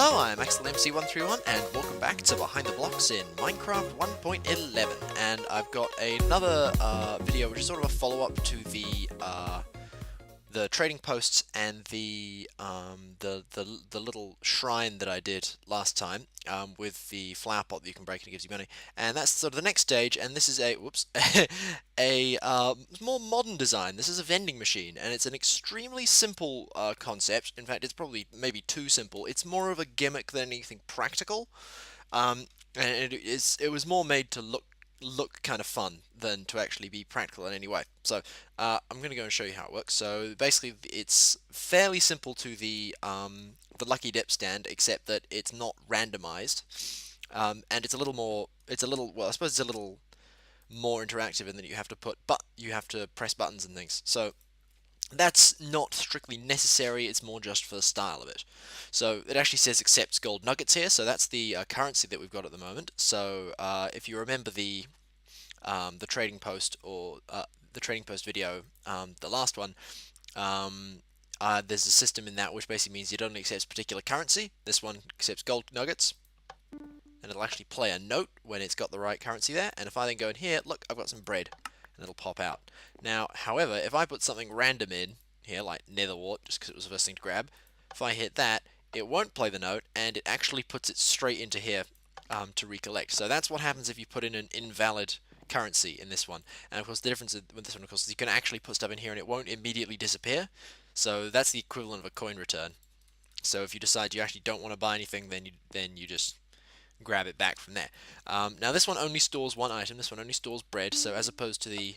Hello, I'm AxelMC131 and welcome back to Behind the Blocks in Minecraft 1.11, and I've got another video which is sort of a follow-up to the trading posts and the little shrine that I did last time with the flower pot that you can break and it gives you money, and that's sort of the next stage. And this is a a more modern design. This is a vending machine, and it's an extremely simple concept. In fact, it's probably maybe too simple. It's more of a gimmick than anything practical, and it was more made to look kind of fun than to actually be practical in any way. So I'm going to go and show you how it works. So basically, it's fairly simple to the lucky dip stand, except that it's not randomized, and it's a little more. Well, I suppose it's a little more interactive in that you have to press buttons and things. So that's not strictly necessary, it's more just for the style of it. So it actually says accepts gold nuggets here, so that's the currency that we've got at the moment. So if you remember the trading post or the trading post video, the last one, there's a system in that which basically means it only accepts particular currency. This one accepts gold nuggets, and it'll actually play a note when it's got the right currency there. And if I then go in here, look, I've got some bread, and it'll pop out. Now, however, if I put something random in here, like netherwort, just because it was the first thing to grab, if I hit that, it won't play the note, and it actually puts it straight into here to recollect. So that's what happens if you put in an invalid currency in this one. And of course, the difference with this one, of course, is you can actually put stuff in here and it won't immediately disappear. So that's the equivalent of a coin return. So if you decide you actually don't want to buy anything, then you just grab it back from there. Now this one only stores one item. This one only stores bread. So as opposed to the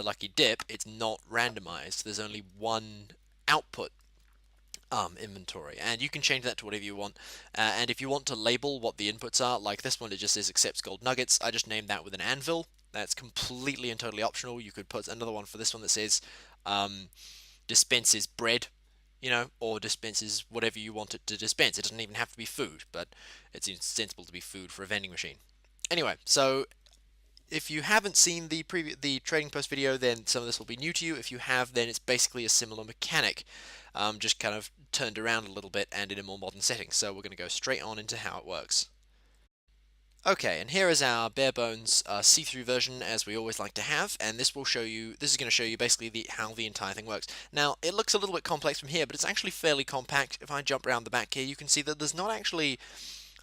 lucky dip, it's not randomized. There's only one output inventory, and you can change that to whatever you want. And if you want to label what the inputs are, like this one, it just says accepts gold nuggets. I just named that with an anvil. That's completely and totally optional. You could put another one for this one that says dispenses bread, or dispenses whatever you want it to dispense. It doesn't even have to be food, but it's sensible to be food for a vending machine. Anyway, so if you haven't seen the trading post video, then some of this will be new to you. If you have, then it's basically a similar mechanic, just kind of turned around a little bit and in a more modern setting. So we're going to go straight on into how it works. Okay, and here is our bare bones see-through version, as we always like to have, and this will show you. This is going to show you basically how the entire thing works. Now, it looks a little bit complex from here, but it's actually fairly compact. If I jump around the back here, you can see that there's not actually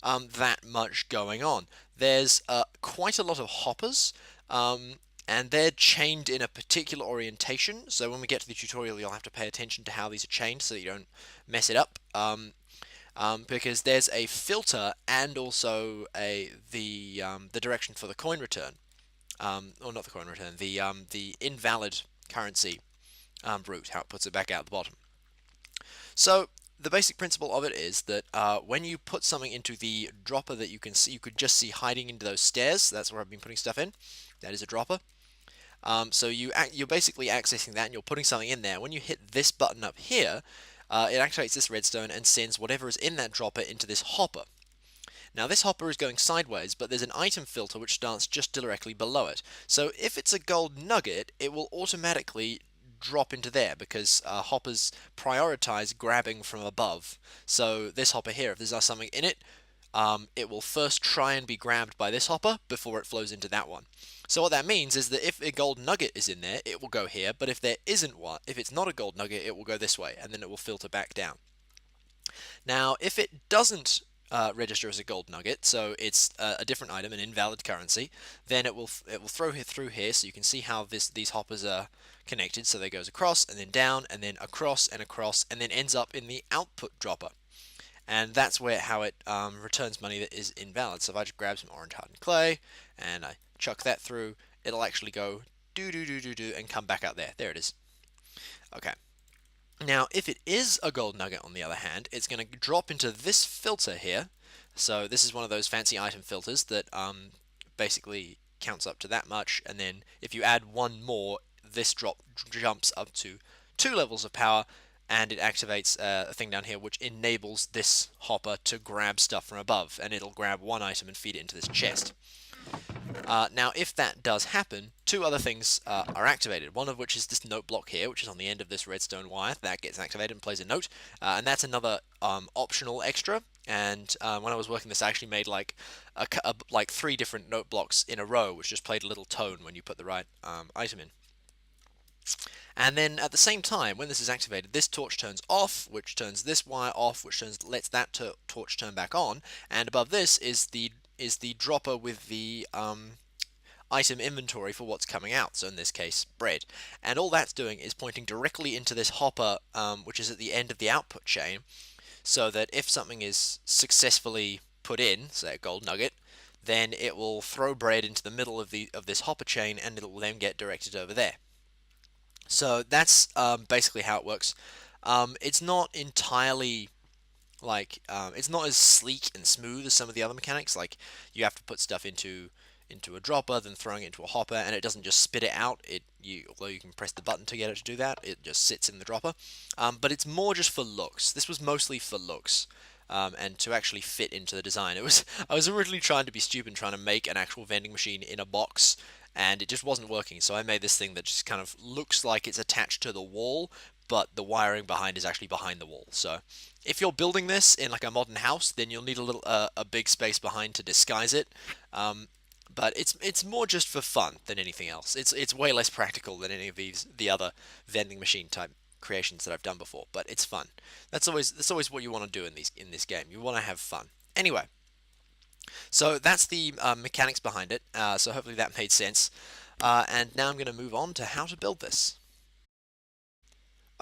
that much going on. There's quite a lot of hoppers, and they're chained in a particular orientation. So when we get to the tutorial, you'll have to pay attention to how these are chained so that you don't mess it up. Because there's a filter and also the direction for the coin return, or not the coin return, the invalid currency route, how it puts it back out the bottom. So the basic principle of it is that when you put something into the dropper that you can see, you could just see hiding into those stairs. That's where I've been putting stuff in. That is a dropper. So you're basically accessing that, and you're putting something in there. When you hit this button up here, it activates this redstone and sends whatever is in that dropper into this hopper. Now this hopper is going sideways, but there's an item filter which starts just directly below it. So if it's a gold nugget, it will automatically drop into there because hoppers prioritize grabbing from above. So this hopper here, if there's something in it, it will first try and be grabbed by this hopper before it flows into that one. So what that means is that if a gold nugget is in there, it will go here, but if there isn't one, if it's not a gold nugget, it will go this way, and then it will filter back down. Now, if it doesn't register as a gold nugget, so it's a different item, an invalid currency, then it will throw through here, so you can see how these hoppers are connected. So they goes across, and then down, and then across, and then ends up in the output dropper. And that's how it returns money that is invalid. So if I just grab some orange hardened clay and I chuck that through, it'll actually go do and come back out there. There it is. Okay. Now, if it is a gold nugget, on the other hand, it's going to drop into this filter here. So this is one of those fancy item filters that basically counts up to that much, and then if you add one more, this jumps up to 2 levels of power, and it activates a thing down here which enables this hopper to grab stuff from above, and it'll grab one item and feed it into this chest. Now, if that does happen, two other things are activated. One of which is this note block here, which is on the end of this redstone wire. That gets activated and plays a note, and that's another optional extra. And when I was working this, I actually made like like 3 different note blocks in a row, which just played a little tone when you put the right item in. And then at the same time, when this is activated, this torch turns off, which turns this wire off, which lets that torch turn back on. And above this is the dropper with the item inventory for what's coming out. So in this case, bread. And all that's doing is pointing directly into this hopper, which is at the end of the output chain, so that if something is successfully put in, say a gold nugget, then it will throw bread into the middle of this hopper chain, and it will then get directed over there. So that's basically how it works. It's not entirely it's not as sleek and smooth as some of the other mechanics. Like you have to put stuff into a dropper, then throwing it into a hopper, and it doesn't just spit it out. Although you can press the button to get it to do that, it just sits in the dropper. But it's more just for looks. This was mostly for looks. And to actually fit into the design. I was originally trying to be stupid, trying to make an actual vending machine in a box, and it just wasn't working. So I made this thing that just kind of looks like it's attached to the wall, but the wiring behind is actually behind the wall. So if you're building this in like a modern house, then you'll need a big space behind to disguise it. But it's more just for fun than anything else. It's way less practical than any of the other vending machine type creations that I've done before, but it's fun. That's always what you want to do in this game. You want to have fun. Anyway, so that's the mechanics behind it. So hopefully that made sense. And now I'm going to move on to how to build this.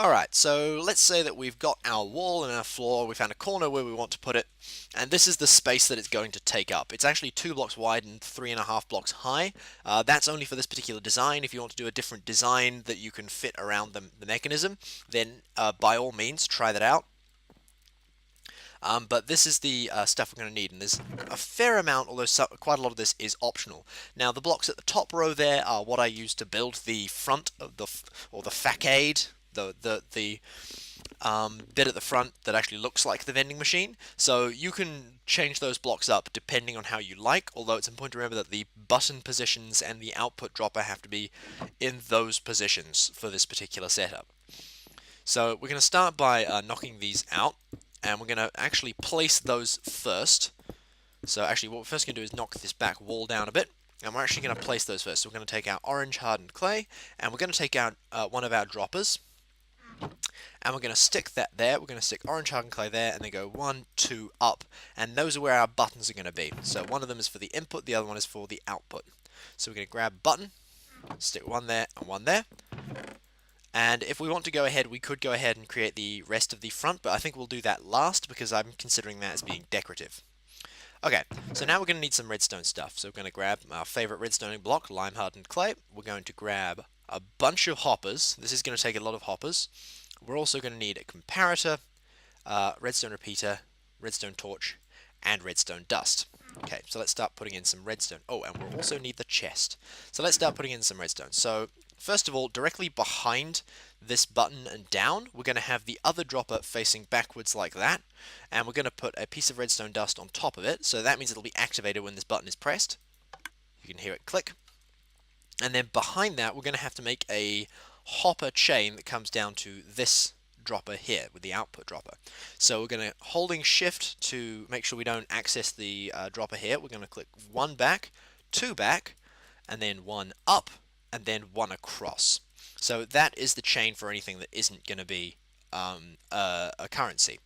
Alright, so let's say that we've got our wall and our floor, we found a corner where we want to put it, and this is the space that it's going to take up. It's actually 2 blocks wide and 3.5 blocks high. That's only for this particular design. If you want to do a different design that you can fit around the mechanism, then by all means try that out. But this is the stuff we're going to need, and there's a fair amount, although quite a lot of this is optional. Now, the blocks at the top row there are what I use to build the front of the facade, the bit at the front that actually looks like the vending machine. So you can change those blocks up depending on how you like, although it's important to remember that the button positions and the output dropper have to be in those positions for this particular setup. So we're going to start by knocking these out, and we're going to actually place those first. So actually what we're first going to do is knock this back wall down a bit, and we're actually going to place those first. So we're going to take our orange hardened clay, and we're going to take out one of our droppers, and we're going to stick that there. We're going to stick orange hardened clay there, and then go 1, 2, up, and those are where our buttons are going to be. So one of them is for the input, the other one is for the output. So we're going to grab button, stick one there and one there. And if we want to go ahead, we could go ahead and create the rest of the front, but I think we'll do that last because I'm considering that as being decorative. Okay, so now we're going to need some redstone stuff. So we're going to grab our favorite redstone block, lime hardened clay. We're going to grab a bunch of hoppers. This is going to take a lot of hoppers. We're also going to need a comparator, redstone repeater, redstone torch, and redstone dust. Okay, so let's start putting in some redstone. Oh, and we'll also need the chest. So let's start putting in some redstone. So first of all, directly behind this button and down, we're going to have the other dropper facing backwards like that, and we're going to put a piece of redstone dust on top of it, so that means it'll be activated when this button is pressed. You can hear it click. And then behind that, we're going to have to make a hopper chain that comes down to this dropper here with the output dropper. So we're going to holding shift to make sure we don't access the dropper here. We're going to click 1 back, 2 back, and then 1 up, and then 1 across. So that is the chain for anything that isn't going to be a currency.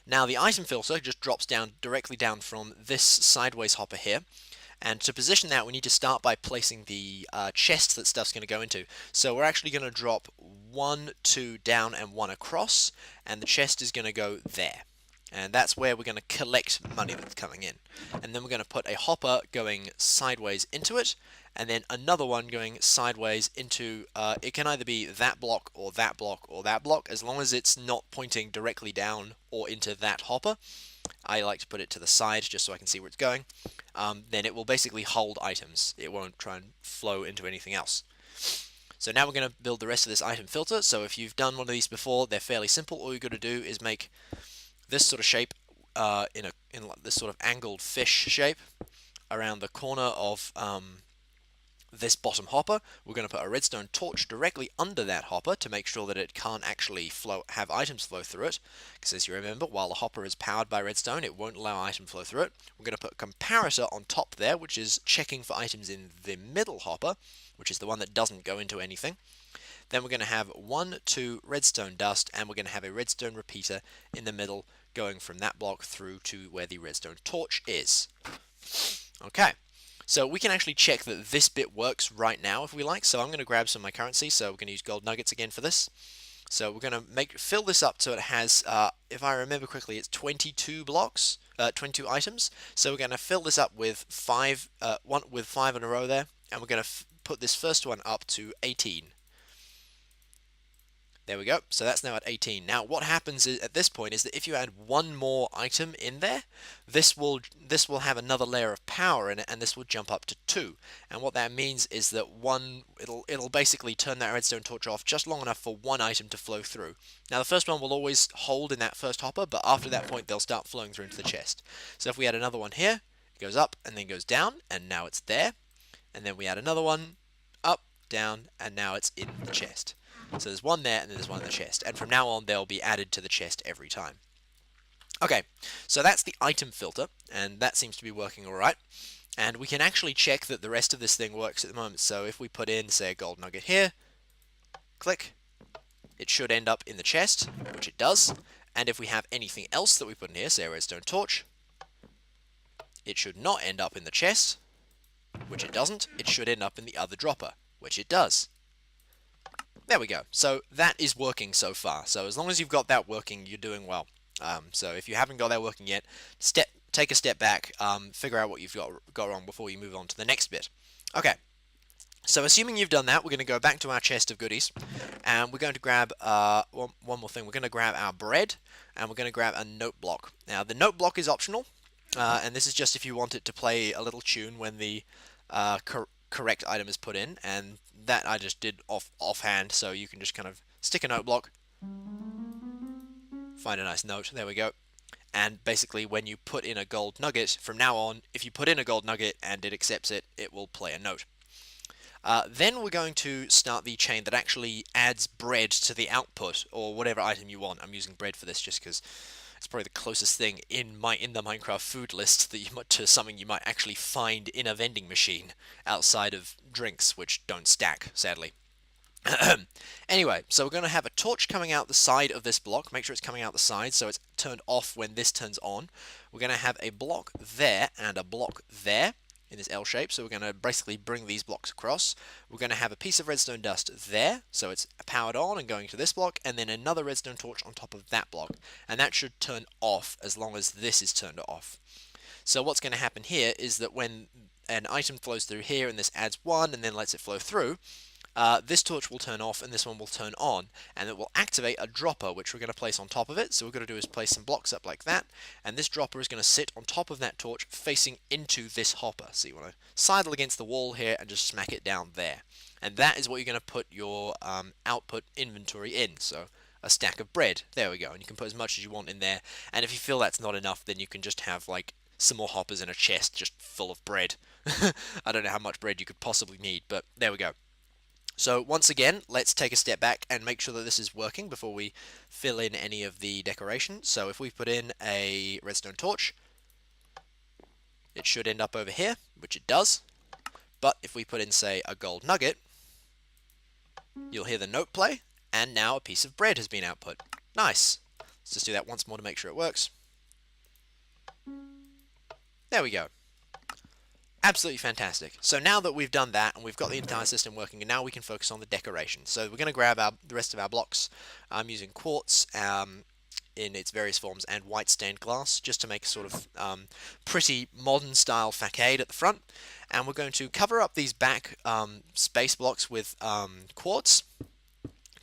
Now the item filter just drops down directly down from this sideways hopper here. And to position that, we need to start by placing the chest that stuff's going to go into. So we're actually going to drop 1, 2 down and 1 across, and the chest is going to go there. And that's where we're going to collect money that's coming in. And then we're going to put a hopper going sideways into it, and then another one going sideways into, it can either be that block or that block or that block, as long as it's not pointing directly down or into that hopper. I like to put it to the side just so I can see where it's going. Then it will basically hold items. It won't try and flow into anything else. So now we're going to build the rest of this item filter. So if you've done one of these before, they're fairly simple. All you've got to do is make this sort of shape in this sort of angled fish shape. around the corner of this bottom hopper. We're going to put a redstone torch directly under that hopper to make sure that it can't actually have items flow through it, because as you remember, while the hopper is powered by redstone, it won't allow item flow through it. We're going to put a comparator on top there, which is checking for items in the middle hopper, which is the one that doesn't go into anything. Then we're going to have 1, 2 redstone dust, and we're going to have a redstone repeater in the middle going from that block through to where the redstone torch is. Okay. So we can actually check that this bit works right now if we like. So I'm going to grab some of my currency. So we're going to use gold nuggets again for this. So we're going to fill this up so it has, if I remember correctly, it's 22 blocks, 22 items. So we're going to fill this up with five in a row there, and we're going to put this first one up to 18. There we go. So that's now at 18. Now what happens at this point is that if you add one more item in there, this will have another layer of power in it, and this will jump up to 2. And what that means is that it'll basically turn that redstone torch off just long enough for one item to flow through. Now the first one will always hold in that first hopper, but after that point they'll start flowing through into the chest. So if we add another one here, it goes up and then goes down, and now it's there. And then we add another one, up, down, and now it's in the chest. So there's one there and then there's one in the chest, and from now on they'll be added to the chest every time. Okay, so that's the item filter, and that seems to be working alright. And we can actually check that the rest of this thing works at the moment. So if we put in, say, a gold nugget here, click, it should end up in the chest, which it does. And if we have anything else that we put in here, say a redstone torch, it should not end up in the chest, which it doesn't. It should end up in the other dropper, which it does. There we go. So that is working so far. So as long as you've got that working, you're doing well. So if you haven't got that working yet, take a step back, figure out what you've got wrong before you move on to the next bit. Okay. So assuming you've done that, we're going to go back to our chest of goodies, and we're going to grab one more thing. We're going to grab our bread, and we're going to grab a note block. Now the note block is optional, and this is just if you want it to play a little tune when the correct item is put in, and that I just did offhand, so you can just kind of stick a note block, find a nice note, there we go, and basically when you put in a gold nugget, from now on, if you put in a gold nugget and it accepts it, it will play a note. Then we're going to start the chain that actually adds bread to the output, or whatever item you want. I'm using bread for this just because it's probably the closest thing in the Minecraft food list that to something you might actually find in a vending machine outside of drinks, which don't stack, sadly. Anyway, so we're going to have a torch coming out the side of this block. Make sure it's coming out the side so it's turned off when this turns on. We're going to have a block there and a block there in this L shape, so we're going to basically bring these blocks across. We're going to have a piece of redstone dust there, so it's powered on and going to this block, and then another redstone torch on top of that block, and that should turn off as long as this is turned off. So what's going to happen here is that when an item flows through here and this adds one and then lets it flow through, this torch will turn off and this one will turn on, and it will activate a dropper which we're going to place on top of it. So what we're going to do is place some blocks up like that, and this dropper is going to sit on top of that torch facing into this hopper. So you want to sidle against the wall here and just smack it down there, and that is what you're going to put your output inventory in. So a stack of bread, there we go, and you can put as much as you want in there, and if you feel that's not enough, then you can just have like some more hoppers in a chest just full of bread. I don't know how much bread you could possibly need, but there we go. So once again, let's take a step back and make sure that this is working before we fill in any of the decorations. So if we put in a redstone torch, it should end up over here, which it does. But if we put in, say, a gold nugget, you'll hear the note play, and now a piece of bread has been output. Nice. Let's just do that once more to make sure it works. There we go. Absolutely fantastic. So now that we've done that and we've got the entire system working, and now we can focus on the decoration. So we're going to grab the rest of our blocks. I'm using quartz in its various forms and white stained glass just to make a sort of pretty modern style facade at the front. And we're going to cover up these back space blocks with quartz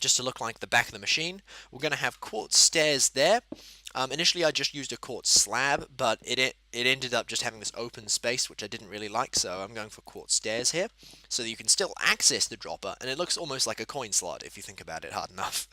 just to look like the back of the machine. We're going to have quartz stairs there. Initially I just used a quartz slab, but it ended up just having this open space, which I didn't really like, so I'm going for quartz stairs here, so that you can still access the dropper, and it looks almost like a coin slot if you think about it hard enough.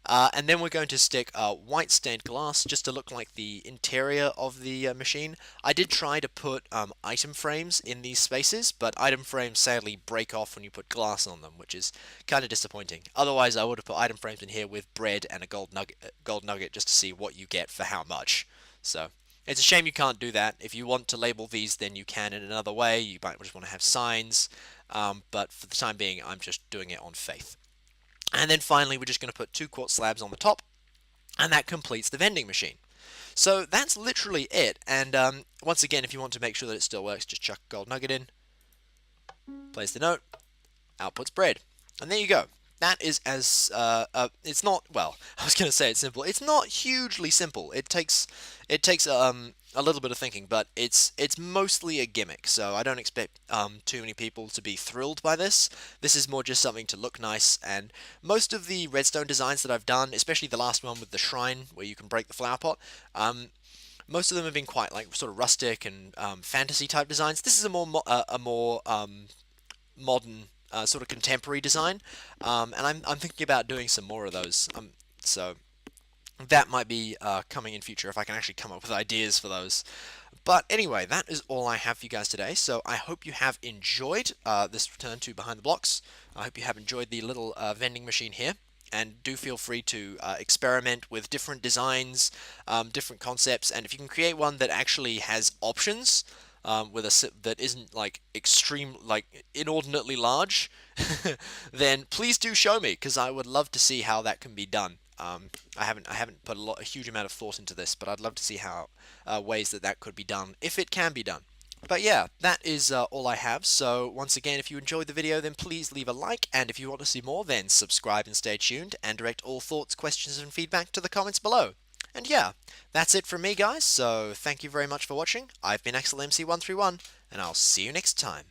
And then we're going to stick white stained glass just to look like the interior of the machine. I did try to put item frames in these spaces, but item frames sadly break off when you put glass on them, which is kind of disappointing. Otherwise, I would have put item frames in here with bread and a gold nugget just to see what you get for how much. So it's a shame you can't do that. If you want to label these, then you can in another way. You might just want to have signs, but for the time being, I'm just doing it on faith. And then finally, we're just going to put 2 quartz slabs on the top, and that completes the vending machine. So that's literally it. And once again, if you want to make sure that it still works, just chuck a gold nugget in, place the note, outputs bread, and there you go. That is as it's not, well, I was going to say it's simple. It's not hugely simple. It takes a little bit of thinking, but it's mostly a gimmick. So I don't expect too many people to be thrilled by this. This is more just something to look nice. And most of the redstone designs that I've done, especially the last one with the shrine where you can break the flower pot, most of them have been quite like sort of rustic and fantasy type designs. This is a more modern, sort of contemporary design, and I'm thinking about doing some more of those. So that might be coming in future if I can actually come up with ideas for those. But anyway, that is all I have for you guys today. So I hope you have enjoyed this return to Behind the Blocks. I hope you have enjoyed the little vending machine here. And do feel free to experiment with different designs, different concepts, and if you can create one that actually has options, that isn't like extreme, like inordinately large, then please do show me because I would love to see how that can be done. I haven't put a huge amount of thought into this, but I'd love to see how ways that could be done if it can be done. But yeah, that is all I have. So once again, if you enjoyed the video, then please leave a like, and if you want to see more, then subscribe and stay tuned, and direct all thoughts, questions, and feedback to the comments below. And yeah, that's it from me, guys, so thank you very much for watching. I've been AxelMC131, and I'll see you next time.